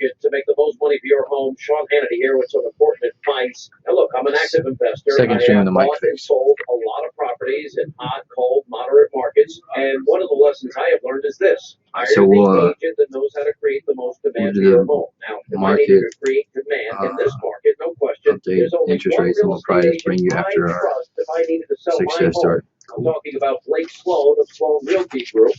market to make the most money for your home. Sean Hannity here with some important advice. Now, look, I'm an active investor. Second stream of the mic bought and sold a lot of properties in hot, cold, moderate markets. And one of the lessons I have learned is this. Hire the agent that knows how to create the most demand for your home. Now, if I needed to create demand in this market, no question. There's only interest one rates, and real we'll probably estate just bring you agent after I our trust if I needed to sell my 6 home. start. I'm talking about Blake Sloan of Sloan Realty Group.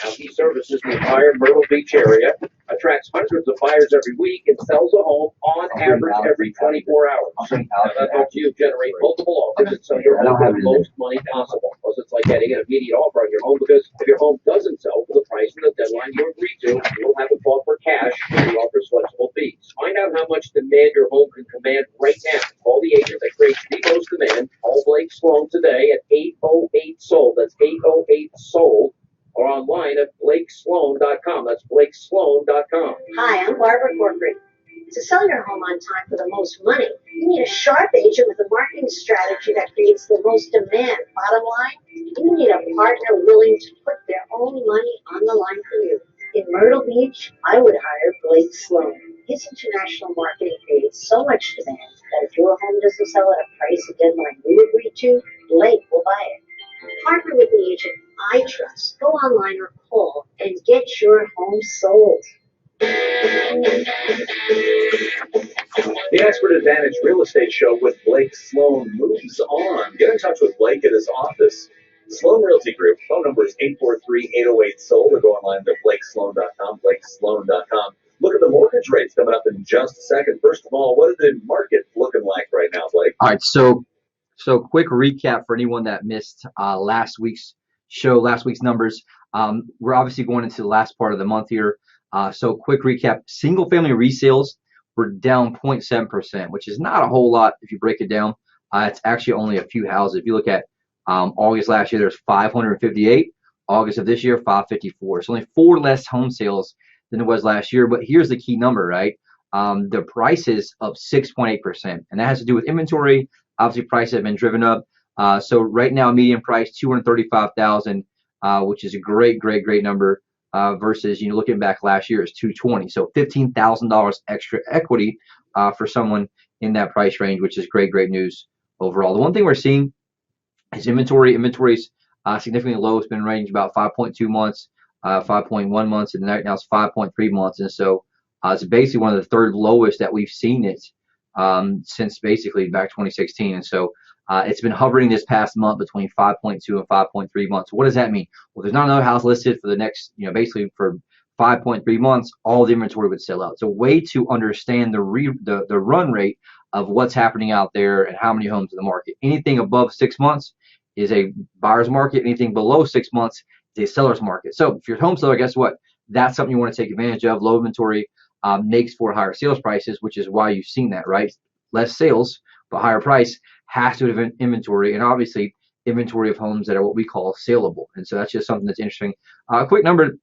Now, he services the entire Myrtle Beach area, attracts hundreds of buyers every week, and sells a home on average every 24 hours. Now, that helps you generate multiple offers and sell your home for the most money possible. Plus, it's like getting an immediate offer on your home, because if your home doesn't sell for the price and the deadline you agree to, you'll have it bought for cash, and he offers flexible fees. Find out how much demand your home can command right now. Call the agent that creates the most demand. Call Blake Sloan today at 808-SOLD. That's 808-SOLD. Or online at blakesloan.com. That's blakesloan.com. Hi, I'm Barbara Corcoran. To sell your home on time for the most money, you need a sharp agent with a marketing strategy that creates the most demand. Bottom line, you need a partner willing to put their own money on the line for you. In Myrtle Beach, I would hire Blake Sloan. His international marketing creates so much demand that if your home doesn't sell at a price and deadline you agree to, Blake will buy it. Partner with the agent I trust. Go online or call and get your home sold. The Expert Advantage Real Estate Show with Blake Sloan moves on. Get in touch with Blake at his office. Sloan Realty Group. Phone number is 843-808-SOLD, or go online to blakesloan.com, blakesloan.com. Look at the mortgage rates coming up in just a second. First of all, what is the market looking like right now, Blake? All right, so quick recap for anyone that missed last week's show, last week's numbers. We're obviously going into the last part of the month here. So quick recap, single family resales were down 0.7%, which is not a whole lot if you break it down. It's actually only a few houses. If you look at August last year, there's 558. August of this year, 554. So only 4 less home sales than it was last year. But here's the key number, right? The price is up 6.8%, and that has to do with inventory. Obviously, prices have been driven up. So right now, median price $235,000, which is a great number. Versus, looking back last year is $220,000. So $15,000 extra equity for someone in that price range, which is great news overall. The one thing we're seeing is inventory. Inventory's significantly low. It's been ranging about 5.2 months, 5.1 months, and now it's 5.3 months. And so it's basically one of the third lowest that we've seen it since basically back 2016. And so it's been hovering this past month between 5.2 and 5.3 months. What does that mean? Well, there's not another house listed for the next, basically for 5.3 months, all the inventory would sell out. It's a way to understand the run rate of what's happening out there and how many homes in the market. Anything above 6 months is a buyer's market. Anything below 6 months is a seller's market. So if you're a home seller, guess what? That's something you want to take advantage of. Low inventory makes for higher sales prices, which is why you've seen that, right? Less sales, but higher price has to have inventory, and obviously inventory of homes that are what we call saleable. And so that's just something that's interesting. A quick number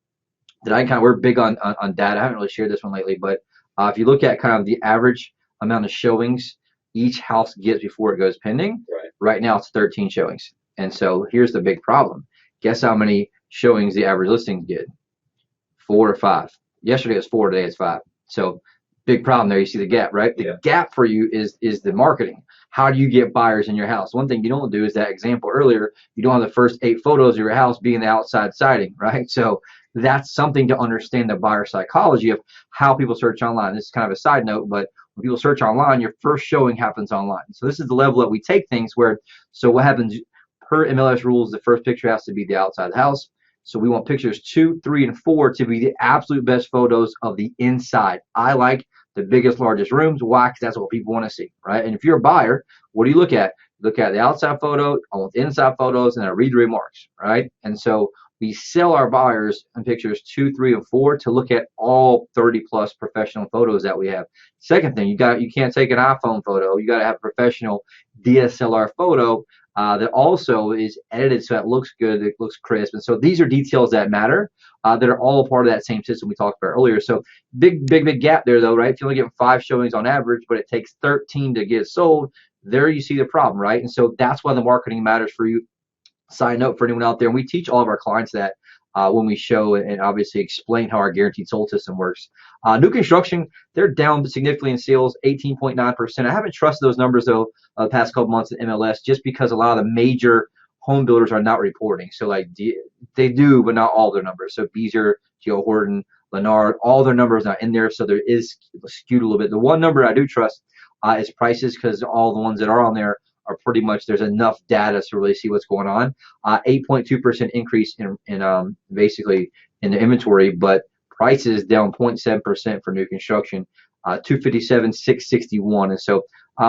that we're big on data. I haven't really shared this one lately, but if you look at kind of the average amount of showings each house gets before it goes pending, right now it's 13 showings. And so here's the big problem. Guess how many showings the average listings get? 4 or 5. Yesterday it was 4, today it's 5. So big problem there. You see the gap, right? The gap for you is the marketing. How do you get buyers in your house? One thing you don't do is that example earlier, you don't have the first 8 photos of your house being the outside siding, right? So that's something to understand the buyer psychology of how people search online. This is kind of a side note, but when people search online, your first showing happens online. So this is the level that we take things where, so what happens per MLS rules, the first picture has to be the outside of the house. So we want pictures 2, 3, and 4 to be the absolute best photos of the inside. I like the biggest, largest rooms. Why? Because that's what people want to see, right? And if you're a buyer, what do you look at? Look at the outside photo, I want the inside photos, and I read the remarks, right? And so we sell our buyers in pictures 2, 3, and 4 to look at all 30 plus professional photos that we have. Second thing, you can't take an iPhone photo. You got to have a professional DSLR photo that also is edited so it looks good, it looks crisp. And so these are details that matter that are all a part of that same system we talked about earlier. So big gap there though, right? If you only get 5 showings on average, but it takes 13 to get sold, there you see the problem, right? And so that's why the marketing matters for you. Side note for anyone out there, and we teach all of our clients that when we show and obviously explain how our guaranteed sold system works. New construction, they're down significantly in sales, 18.9%. I haven't trusted those numbers, though, the past couple months in MLS just because a lot of the major home builders are not reporting. So, like, they do, but not all their numbers. So, Beezer, Geo Horton, Lennard, all their numbers not in there. So, there is skewed a little bit. The one number I do trust is prices, because all the ones that are on there are pretty much, there's enough data to really see what's going on. 8.2% increase in basically in the inventory, but prices down 0.7% for new construction, 257, 661. And so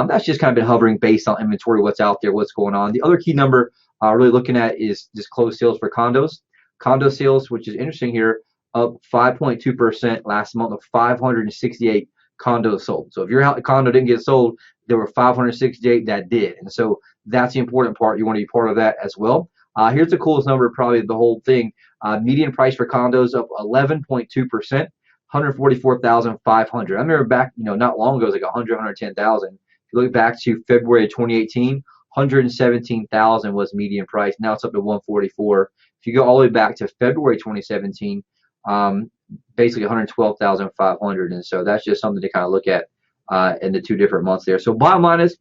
that's just kind of been hovering based on inventory, what's out there, what's going on. The other key number really looking at is just closed sales for condos. Condo sales, which is interesting here, up 5.2% last month of 568 condos sold. So if your condo didn't get sold, there were 568 that did. And so that's the important part. You want to be part of that as well. Here's the coolest number, probably the whole thing. Median price for condos up 11.2%, 144,500. I remember back, not long ago, it was like 100, 110,000. If you look back to February of 2018, 117,000 was median price. Now it's up to 144. If you go all the way back to February 2017, basically 112,500. And so that's just something to kind of look at in the 2 different months there. So bottom line is,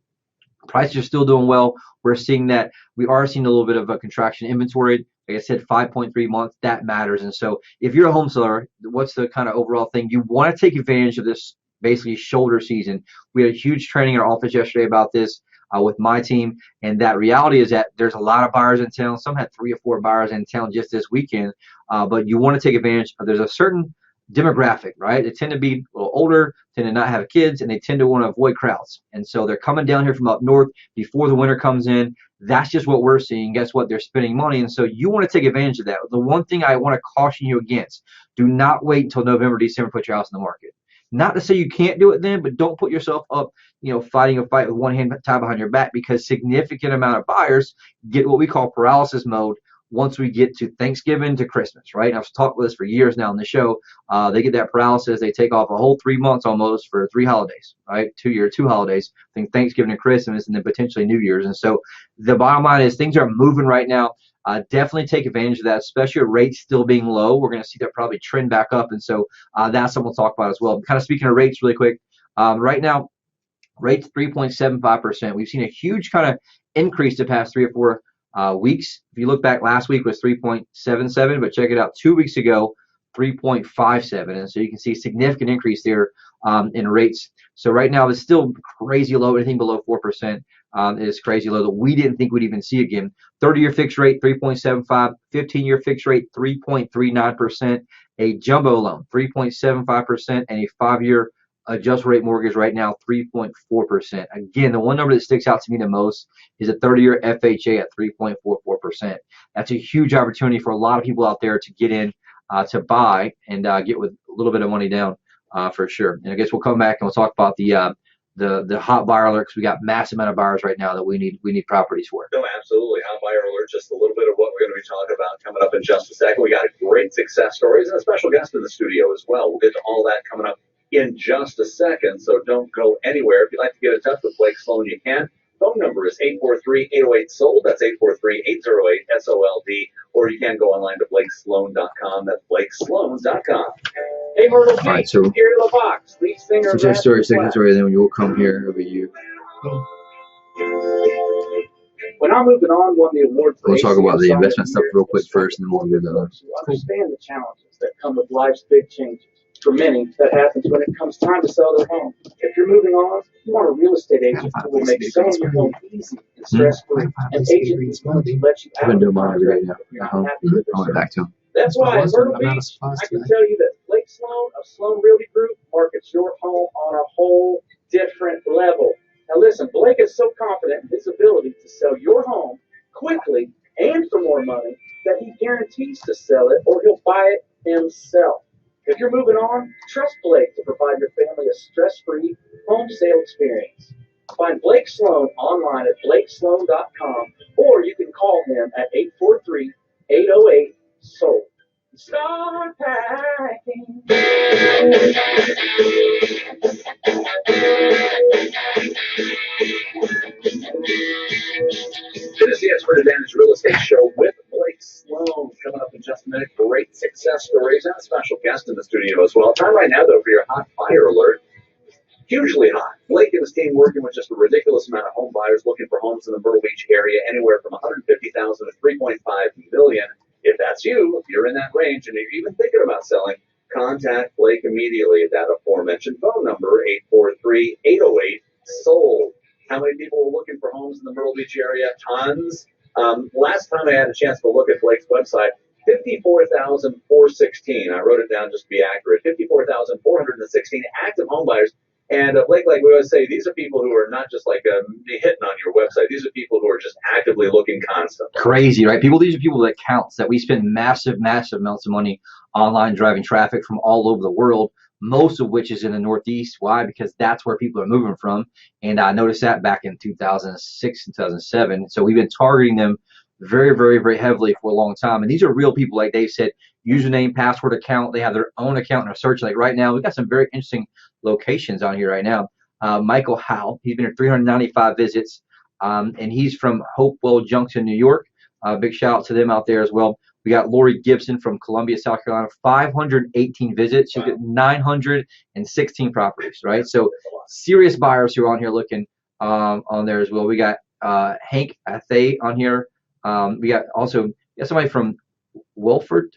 prices are still doing well. We're seeing that we are seeing a little bit of a contraction in inventory. Like I said, 5.3 months, that matters. And so if you're a home seller, what's the kind of overall thing? You want to take advantage of this basically shoulder season. We had a huge training in our office yesterday about this with my team. And that reality is that there's a lot of buyers in town. Some had 3 or 4 buyers in town just this weekend. But you want to take advantage of, there's a certain demographic, right? They tend to be a little older, tend to not have kids, and they tend to want to avoid crowds. And so they're coming down here from up north before the winter comes in. That's just what we're seeing. Guess what? They're spending money. And so you want to take advantage of that. The one thing I want to caution you against, do not wait until November, December to put your house in the market. Not to say you can't do it then, but don't put yourself up, fighting a fight with one hand tied behind your back, because significant amount of buyers get what we call paralysis mode once we get to Thanksgiving to Christmas, right? I've talked with this for years now on the show. They get that paralysis. They take off a whole 3 months almost for 3 holidays, right? 2 holidays, I think Thanksgiving and Christmas, and then potentially New Year's. And so the bottom line is things are moving right now. Definitely take advantage of that, especially with rates still being low. We're going to see that probably trend back up. And so that's something we'll talk about as well. Kind of speaking of rates really quick, right now, rates 3.75%. We've seen a huge kind of increase the past 3 or 4 weeks. If you look back, last week was 3.77, but check it out, 2 weeks ago, 3.57. And so you can see a significant increase there in rates. So right now it's still crazy low. Anything below 4% is crazy low that we didn't think we'd even see again. 30-year fixed rate, 3.75. 15-year fixed rate, 3.39%. A jumbo loan, 3.75%. And a 5-year adjustable rate mortgage right now, 3.4%. Again, the one number that sticks out to me the most is a 30-year FHA at 3.44%. That's a huge opportunity for a lot of people out there to get in, to buy, and get with a little bit of money down for sure. And I guess we'll come back and we'll talk about the hot buyer alert, because we got massive amount of buyers right now that we need properties for. No, absolutely. Hot buyer alert, just a little bit of what we're going to be talking about coming up in just a second. We got great success stories and a special guest in the studio as well. We'll get to all that coming up in just a second, so don't go anywhere. If you'd like to get in touch with Blake Sloan, you can. Phone number is 843-808-SOLD. That's 843-808-SOLD. Or you can go online to blakesloan.com. That's blakesloan.com. Hey, Myrtle, right, so Gary LaFox, lead singer. Second story, then you'll come here over you. When I'm moving on, won the award for We'll talk about the ACM investment stuff Song real of the quick Year. first, and then we'll do that. You understand the challenges that come with life's big changes. For many, that happens when it comes time to sell their home. If you're moving on, you want a real estate agent who will make selling your home easy and stress-free. An agent who's going to let you I've out been doing of mine every day now. if you're not happy with I'll their get back to him. That's why in Myrtle Beach, I can tell you that Blake Sloan of Sloan Realty Group markets your home on a whole different level. Now listen, Blake is so confident in his ability to sell your home quickly and for more money that he guarantees to sell it or he'll buy it himself. If you're moving on, trust Blake to provide your family a stress-free home sale experience. Find Blake Sloan online at blakesloan.com, or you can call him at 843-808-SOLD. Start packing. It is the Expert Advantage Real Estate Show with Blake Sloan. Coming up in just a minute, great success stories and a special guest in the studio as well. Time right now, though, for your hot fire alert. Hugely hot. Blake and his team working with just a ridiculous amount of home buyers looking for homes in the Myrtle Beach area, anywhere from $150,000 to $3.5 million. If that's you, if you're in that range and you're even thinking about selling, contact Blake immediately at that aforementioned phone number, 843-808-SOLD. How many people were looking for homes in the Myrtle Beach area? Tons. Last time I had a chance to look at Blake's website, 54,416. I wrote it down just to be accurate. 54,416 active home buyers. And Blake, like we always say, these are people who are not just like hitting on your website. These are people who are just actively looking constantly. Crazy, right? These are people that counts, that we spend massive amounts of money online driving traffic from all over the world, most of which is in the Northeast. Why? Because that's where people are moving from. And I noticed that back in 2006, 2007. So we've been targeting them very, very, very heavily for a long time. And these are real people, like Dave said, username, password account. They have their own account and are searching. Like right now, we've got some very interesting locations on here right now. Michael Howe, he's been here 395 visits, and he's from Hopewell Junction, New York. Big shout out to them out there as well. We got Lori Gibson from Columbia, South Carolina, 518 visits. She's got 916 properties, right? So serious buyers who are on here looking on there as well. We got Hank Athay on here. We got somebody from Wilford,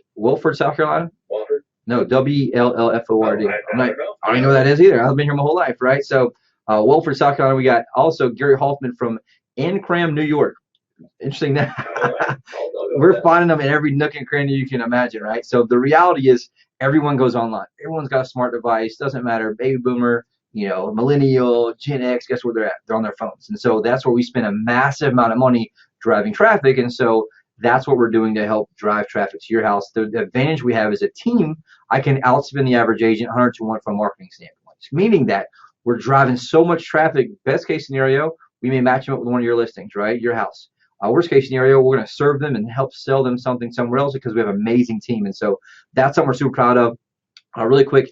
South Carolina. Walford? No, WLLFORD. I don't know. I don't even know what that is either. I've been here my whole life, right? So, Wilford, South Carolina. We got also Gary Hoffman from Ancram, New York. Interesting that we're finding them in every nook and cranny you can imagine, right? So the reality is everyone goes online. Everyone's got a smart device. Doesn't matter, baby boomer, millennial, Gen X. Guess where they're at? They're on their phones, and so that's where we spend a massive amount of money driving traffic, and so that's what we're doing to help drive traffic to your house. The advantage we have as a team, I can outspend the average agent 100 to 1 from a marketing standpoint, meaning that we're driving so much traffic. Best case scenario, we may match them up with one of your listings, right? Your house. Worst case scenario, we're going to serve them and help sell them something somewhere else because we have an amazing team. And so that's something we're super proud of. Really quick,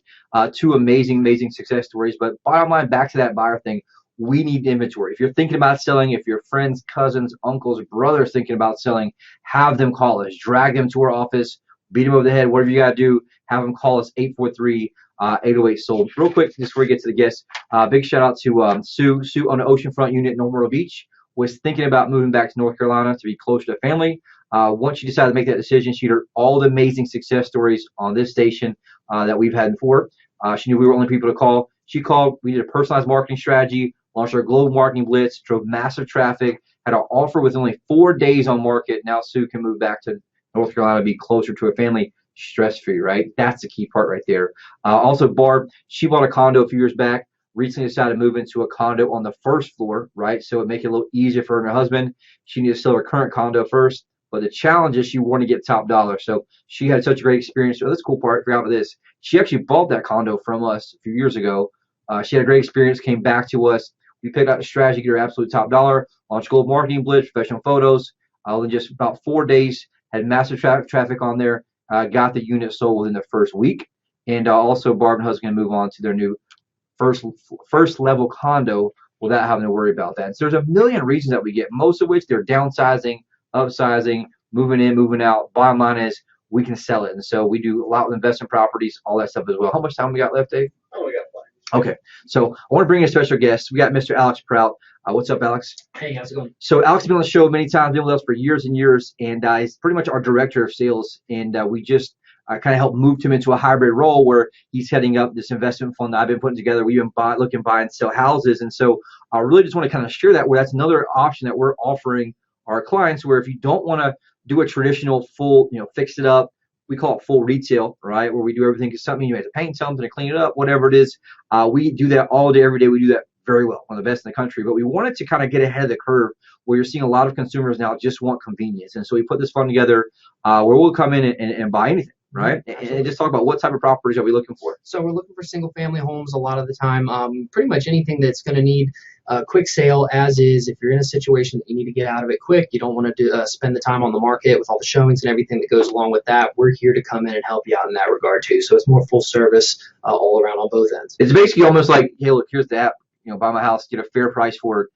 2 amazing success stories. But bottom line, back to that buyer thing, we need inventory. If you're thinking about selling, if your friends, cousins, uncles, brothers thinking about selling, have them call us. Drag them to our office, beat them over the head, whatever you got to do. Have them call us, 843-808-SOLD. Real quick, just before we get to the guests, big shout out to Sue. Sue on the oceanfront unit in Myrtle Beach was thinking about moving back to North Carolina to be closer to family. Once she decided to make that decision, she heard all the amazing success stories on this station that we've had before. She knew we were only people to call. She called. We did a personalized marketing strategy, launched our global marketing blitz, drove massive traffic, had an offer with only 4 days on market. Now Sue can move back to North Carolina, be closer to her family, stress-free, right? That's the key part right there. Also, Barb, she bought a condo a few years back. Recently decided to move into a condo on the first floor, right? So it make it a little easier for her and her husband. She needed to sell her current condo first, but the challenge is she wanted to get top dollar. So she had such a great experience. So this cool part, I forgot about this. She actually bought that condo from us a few years ago. She had a great experience, came back to us. We picked out the strategy, get her absolute top dollar, launched Gold Marketing Blitz, professional photos. In just about 4 days, had massive traffic on there, got the unit sold within the first week. And also Barb and husband move on to their new first level condo without having to worry about that. So there's a million reasons that we get, most of which they're downsizing, upsizing, moving in, moving out. Bottom line is we can sell it. And so we do a lot with investment properties, all that stuff as well. How much time we got left, Dave? Oh, we got plenty. Okay, so I want to bring in a special guest. We got Mr. Alex Prout. What's up, Alex? Hey, how's it going? So Alex has been on the show many times, been with us for years and years, and he's pretty much our director of sales. And we just kind of helped move him into a hybrid role where he's heading up this investment fund that I've been putting together. We've been buy and sell houses. And so I really just want to kind of share that, where that's another option that we're offering our clients, where if you don't want to do a traditional full, fix it up, we call it full retail, right? Where we do everything. Because something you have to paint something to clean it up, whatever it is. We do that all day, every day. We do that very well, one of the best in the country. But we wanted to kind of get ahead of the curve, where you're seeing a lot of consumers now just want convenience. And so we put this fund together where we'll come in and buy anything, right? And just talk about what type of properties are we looking for. So we're looking for single family homes a lot of the time, pretty much anything that's going to need a quick sale as is. If you're in a situation that you need to get out of it quick, you don't want to spend the time on the market with all the showings and everything that goes along with that. We're here to come in and help you out in that regard too. So it's more full service all around on both ends. It's basically almost like, hey, look, here's the app. buy my house, get a fair price for it,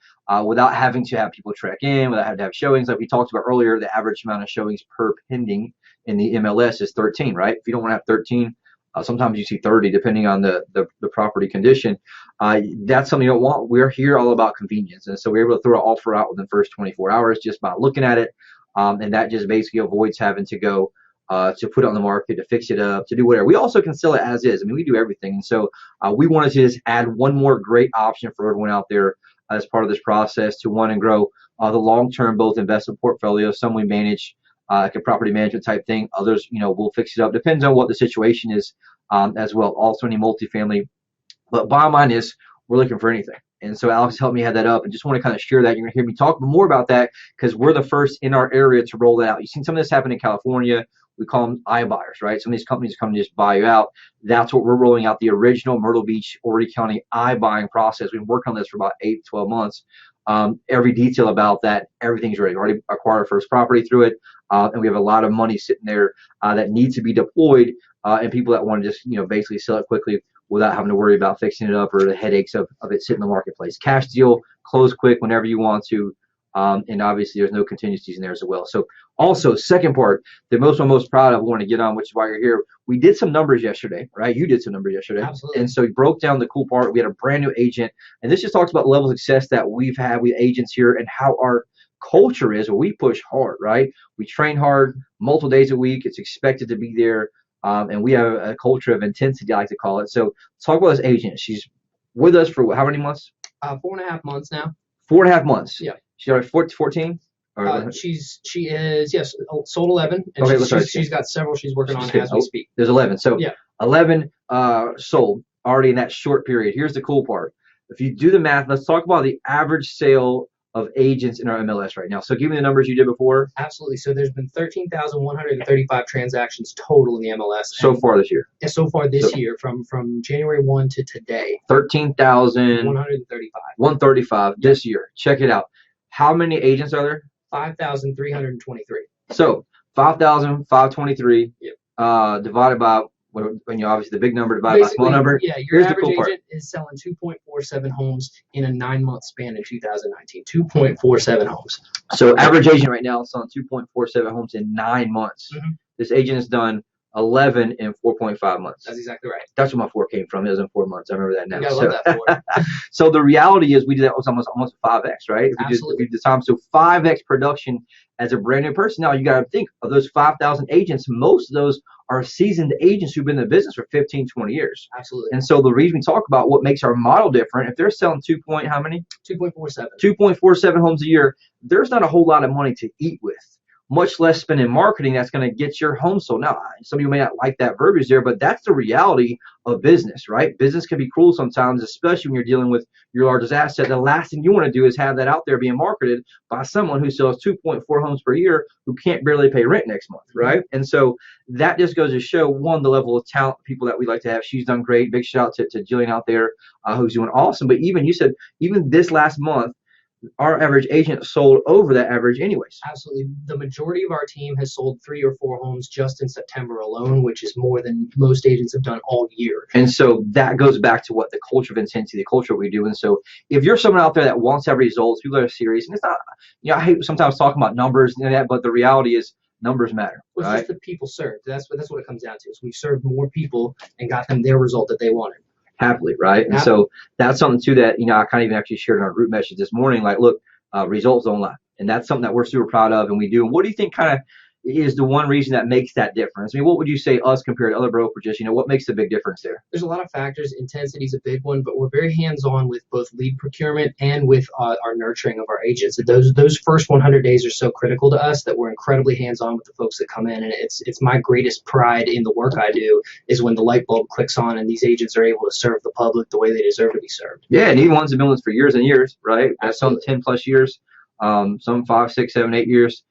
without having to have people trek in, without having to have showings. Like we talked about earlier, the average amount of showings per pending in the MLS is 13, right? If you don't want to have 13, sometimes you see 30 depending on the property condition. That's something you don't want. We're here all about convenience. And so we're able to throw an offer out within the first 24 hours just by looking at it. And that just basically avoids having to go to put it on the market, to fix it up, to do whatever. We also can sell it as is. I mean, we do everything. And so we wanted to just add one more great option for everyone out there as part of this process to want and grow the long-term both investment portfolio. Some we manage like a property management type thing. Others, we'll fix it up. Depends on what the situation is as well. Also any multifamily. But bottom line is we're looking for anything. And so Alex helped me have that up, and just want to kind of share that. You're going to hear me talk more about that because we're the first in our area to roll that out. You've seen some of this happen in California. We call them iBuyers, right? Some of these companies come to just buy you out. That's what we're rolling out, the original Myrtle Beach, Horry County iBuying process. We've been working on this for about 8 to 12 months. Every detail about that, everything's ready. We already acquired our first property through it, and we have a lot of money sitting there that needs to be deployed, and people that want to just, basically sell it quickly without having to worry about fixing it up or the headaches of it sitting in the marketplace. Cash deal, close quick whenever you want to. And obviously there's no contingencies in there as well. So also, second part, the I'm most proud of, want to get on, which is why you're here. We did some numbers yesterday, right? You did some numbers yesterday. Absolutely. And so we broke down the cool part. We had a brand new agent, and this just talks about the level of success that we've had with agents here and how our culture is, where we push hard, right? We train hard multiple days a week. It's expected to be there. And we have a culture of intensity, I like to call it. So let's talk about this agent. She's with us for how many months? 4.5 months now. 4.5 months. Yeah. She's already 14? She is, yes, sold 11. And okay, she's got several she's working on as we speak. There's 11. So yeah. 11 sold already in that short period. Here's the cool part. If you do the math, let's talk about the average sale of agents in our MLS right now. So give me the numbers you did before. Absolutely. So there's been 13,135 transactions total in the MLS. So far this year. Yeah, so far this year, from January 1 to today. 13,135. 135 this year. Check it out. How many agents are there? 5,323. So 5,523 divided by, obviously the big number divided by small number. Yeah, your average agent is selling 2.47 homes in a 9-month span in 2019. 2.47 homes. So average agent right now is selling 2.47 homes in 9 months. Mm-hmm. This agent has done 11 in 4.5 months. That's exactly right. That's where my 4 came from. It was in 4 months. I remember that now. I love that 4. So the reality is we did that was almost 5x, right? Absolutely. If we did the time. So 5x production as a brand new person. Now you got to think of those 5,000 agents. Most of those are seasoned agents who've been in the business for 15, 20 years. Absolutely. And so the reason we talk about what makes our model different, if they're selling 2.47. 2.47 homes a year, there's not a whole lot of money to eat with. Much less spend in marketing that's going to get your home sold. Now, some of you may not like that verbiage there, but that's the reality of business, right? Business can be cruel sometimes, especially when you're dealing with your largest asset. The last thing you want to do is have that out there being marketed by someone who sells 2.4 homes per year who can't barely pay rent next month, right? And so that just goes to show, one, the level of talent, people that we like to have. She's done great. Big shout out to Jillian out there who's doing awesome. But even you said, even this last month, our average agent sold over that average anyways. Absolutely. The majority of our team has sold 3 or 4 homes just in September alone, which is more than most agents have done all year. And so that goes back to what the culture of intensity, the culture we do. And so if you're someone out there that wants to have results, people that are serious, and it's not, I hate sometimes talking about numbers and that, but the reality is numbers matter. Well, right? It's just the people served. That's what it comes down to. Is we've served more people and got them their result that they wanted. Happily, right? And so that's something too that, I kind of even actually shared in our group message this morning, like, look, results don't lie. And that's something that we're super proud of and we do. And what do you think kind of is the one reason that makes that difference? I mean, what would you say us compared to other brokerages? What makes the big difference there? There's a lot of factors. Intensity is a big one, but we're very hands-on with both lead procurement and with our nurturing of our agents. Those first 100 days are so critical to us that we're incredibly hands-on with the folks that come in. And it's my greatest pride in the work I do is when the light bulb clicks on and these agents are able to serve the public the way they deserve to be served. Yeah, and even ones that have been with us for years and years, right? Absolutely. Some 10 plus years, some 5, 6, 7, 8 years.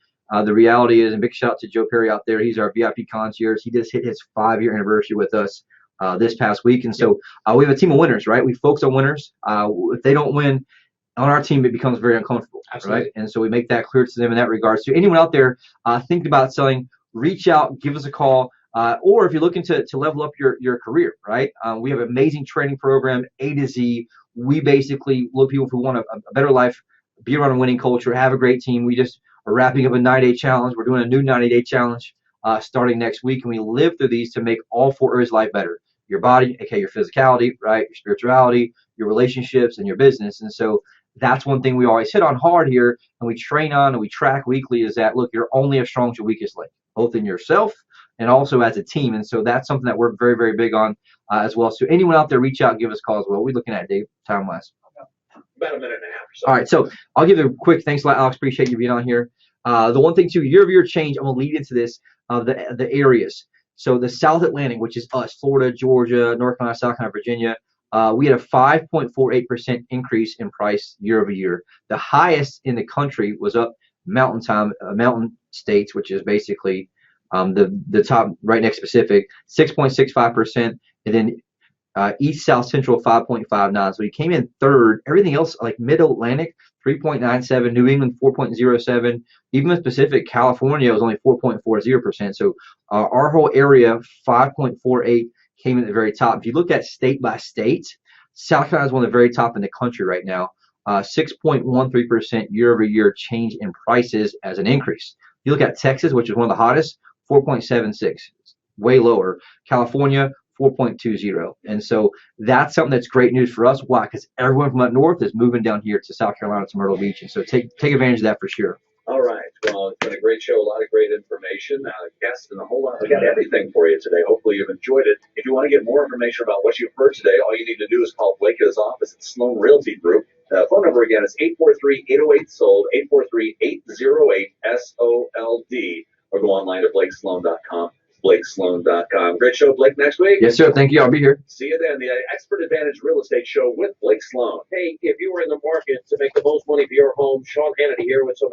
The reality is, and big shout out to Joe Perry out there. He's our VIP concierge. He just hit his 5-year anniversary with us this past week. And so we have a team of winners, right? We focus on winners. If they don't win on our team, it becomes very uncomfortable, Absolutely. Right? And so we make that clear to them in that regards. So anyone out there thinking about selling, reach out, give us a call. Or if you're looking to level up your career, right? We have an amazing training program, A to Z. we basically look at people who want a better life, be around a winning culture, have a great team. We just are wrapping up a 90-day challenge. We're doing a new 90-day challenge starting next week, and we live through these to make all 4 areas of life better. Your body, okay, your physicality, right, your spirituality, your relationships, and your business. And so that's one thing we always hit on hard here, and we train on and we track weekly is that, look, you're only as strong as your weakest link, both in yourself and also as a team. And so that's something that we're very, very big on as well. So anyone out there, reach out, give us a call as well. What are we looking at, Dave, time-wise? About a minute and a half or so. All right, so I'll give a quick thanks a lot, Alex. Appreciate you being on here. The one thing, too, year-over-year change, I'm going to lead into this, the areas. So the South Atlantic, which is us, Florida, Georgia, North Carolina, South Carolina, Virginia, we had a 5.48% increase in price year over year. The highest in the country was up mountain states, which is basically the top right next to Pacific, 6.65%, and then East, South, Central, 5.59. So he came in third. Everything else, like Mid-Atlantic, 3.97, New England, 4.07, even the Pacific, California was only 4.40%. So our whole area, 5.48, came in at the very top. If you look at state by state, South Carolina is one of the very top in the country right now. 6.13% year over year change in prices as an increase. If you look at Texas, which is one of the hottest, 4.76, way lower. California, 4.20. And so that's something that's great news for us. Why? Because everyone from up north is moving down here to South Carolina, to Myrtle Beach. And so take advantage of that for sure. All right. Well, it's been a great show, a lot of great information, guests, and a whole lot. We got everything for you today. Hopefully you've enjoyed it. If you want to get more information about what you've heard today, all you need to do is call Blake at his office at Sloan Realty Group. The phone number again is 843-808-SOLD, 843-808-SOLD, or go online to BlakeSloan.com. BlakeSloan.com. Great show, Blake, next week. Yes, sir. Thank you. I'll be here. See you then. The Expert Advantage Real Estate Show with Blake Sloan. Hey, if you were in the market to make the most money for your home, Sean Hannity here with some